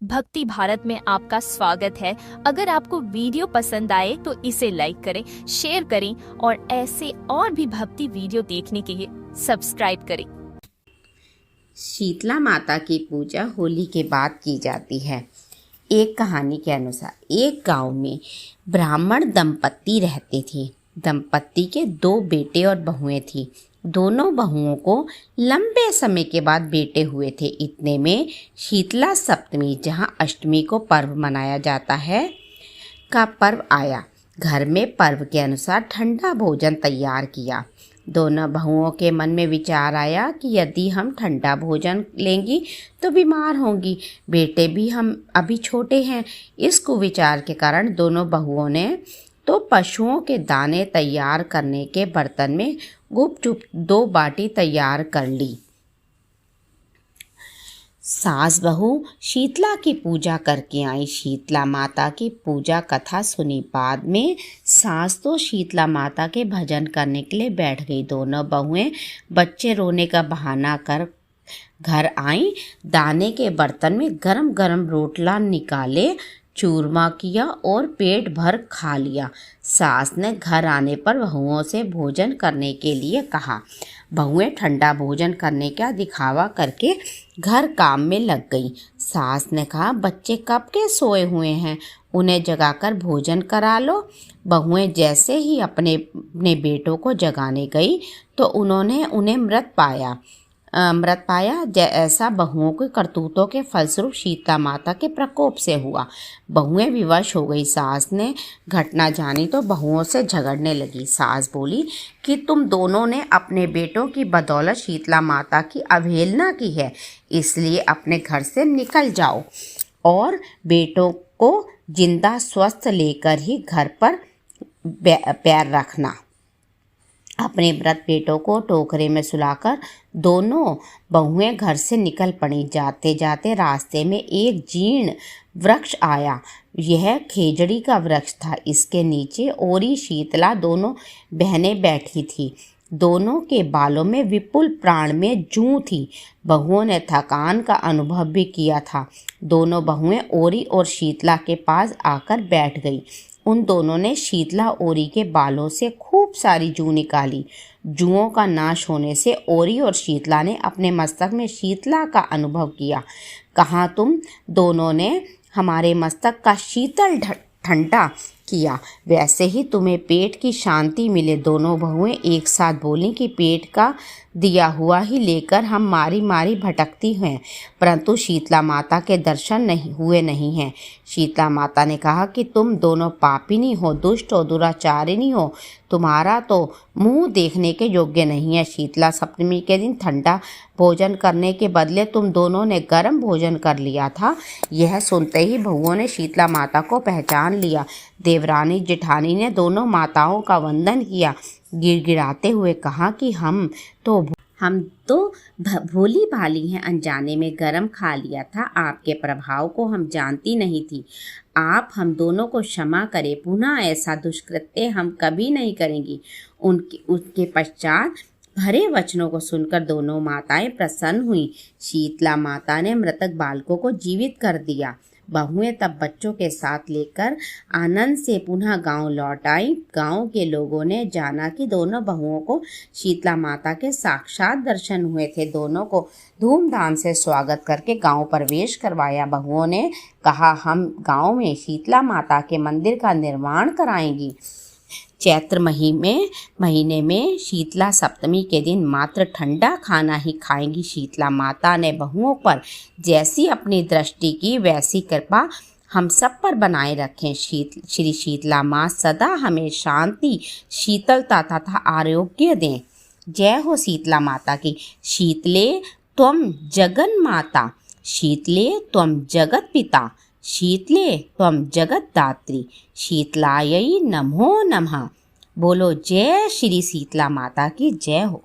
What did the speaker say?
भक्ति भारत में आपका स्वागत है। अगर आपको वीडियो पसंद आए तो इसे लाइक करें, शेयर करें और ऐसे और भी भक्ति वीडियो देखने के लिए सब्सक्राइब करें। शीतला माता की पूजा होली के बाद की जाती है। एक कहानी के अनुसार एक गांव में ब्राह्मण दंपत्ति रहते थे। दंपत्ति के 2 बेटे और बहुएं थी। दोनों बहुओं को लंबे समय के बाद बेटे हुए थे। इतने में शीतला सप्तमी, जहाँ अष्टमी को पर्व मनाया जाता है, का पर्व आया। घर में पर्व के अनुसार ठंडा भोजन तैयार किया। दोनों बहुओं के मन में विचार आया कि यदि हम ठंडा भोजन लेंगी तो बीमार होंगी। बेटे भी हम अभी छोटे हैं। इस कुविचार के कारण दोनों बहुओं ने तो पशुओं के दाने तैयार करने के बर्तन में गुपचुप 2 बाटी तैयार कर ली। सास बहू शीतला की पूजा करके आई। शीतला माता की पूजा कथा सुनी। बाद में सास तो शीतला माता के भजन करने के लिए बैठ गई। दोनों बहुएं बच्चे रोने का बहाना कर घर आई। दाने के बर्तन में गरम गरम रोटला निकाले, चूरमा किया और पेट भर खा लिया। सास ने घर आने पर बहुओं से भोजन करने के लिए कहा। बहुएं ठंडा भोजन करने का दिखावा करके घर काम में लग गई। सास ने कहा, बच्चे कब के सोए हुए हैं, उन्हें जगाकर भोजन करा लो। बहुएं जैसे ही अपने बेटों को जगाने गई तो उन्होंने उन्हें मृत पाया। ऐसा बहुओं के करतूतों के फलस्वरूप शीतला माता के प्रकोप से हुआ। बहुएं विवश हो गई। सास ने घटना जानी तो बहुओं से झगड़ने लगी। सास बोली कि तुम दोनों ने अपने बेटों की बदौलत शीतला माता की अवहेलना की है, इसलिए अपने घर से निकल जाओ और बेटों को जिंदा स्वस्थ लेकर ही घर पर पैर रखना। अपने मृत बेटों को टोकरे में सुलाकर दोनों बहुएं घर से निकल पड़ी। जाते जाते रास्ते में एक जीर्ण वृक्ष आया। यह खेजड़ी का वृक्ष था। इसके नीचे ओरी शीतला दोनों बहनें बैठी थी। दोनों के बालों में विपुल प्राण में जूं थी। बहुओं ने थकान का अनुभव भी किया था। दोनों बहुएं ओरी और शीतला के पास आकर बैठ गई। उन दोनों ने शीतला ओरी के बालों से खूब सारी जूं निकाली। जुओं का नाश होने से ओरी और शीतला ने अपने मस्तक में शीतला का अनुभव किया। कहा, तुम दोनों ने हमारे मस्तक का शीतल ठंडा किया, वैसे ही तुम्हें पेट की शांति मिले। दोनों बहुएं एक साथ बोली कि पेट का दिया हुआ ही लेकर हम मारी मारी भटकती हैं, परंतु शीतला माता के दर्शन नहीं हैं। शीतला माता ने कहा कि तुम दोनों पापिनी हो, दुष्ट हो, दुराचारिणी हो। तुम्हारा तो मुंह देखने के योग्य नहीं है। शीतला सप्तमी के दिन ठंडा भोजन करने के बदले तुम दोनों ने गर्म भोजन कर लिया था। यह सुनते ही बहुओं ने शीतला माता को पहचान लिया। देवरानी जेठानी ने दोनों माताओं का वंदन किया। गिड़गिड़ाते हुए कहा कि हम तो भोली भाली हैं, अनजाने में गरम खा लिया था। आपके प्रभाव को हम जानती नहीं थी। आप हम दोनों को क्षमा करें। पुनः ऐसा दुष्कृत्य हम कभी नहीं करेंगी। उनके पश्चात भरे वचनों को सुनकर दोनों माताएं प्रसन्न हुई। शीतला माता ने मृतक बालकों को जीवित कर दिया। बहुएं तब बच्चों के साथ लेकर आनंद से पुनः गांव लौट आई। गांव के लोगों ने जाना कि दोनों बहुओं को शीतला माता के साक्षात दर्शन हुए थे। दोनों को धूमधाम से स्वागत करके गांव प्रवेश करवाया। बहुओं ने कहा, हम गांव में शीतला माता के मंदिर का निर्माण कराएंगी। चैत्र महीने में शीतला सप्तमी के दिन मात्र ठंडा खाना ही खाएंगी। शीतला माता ने बहुओं पर जैसी अपनी दृष्टि की वैसी कृपा हम सब पर बनाए रखें। श्री शीतला माँ सदा हमें शांति, शीतलता तथा आरोग्य दें। जय हो शीतला माता की। शीतले त्वं जगन माता, शीतले त्वं जगत पिता, शीतले त्वं जगद्धात्री, शीतलायै नमो नमः। बोलो जय श्री शीतला माता की जय हो।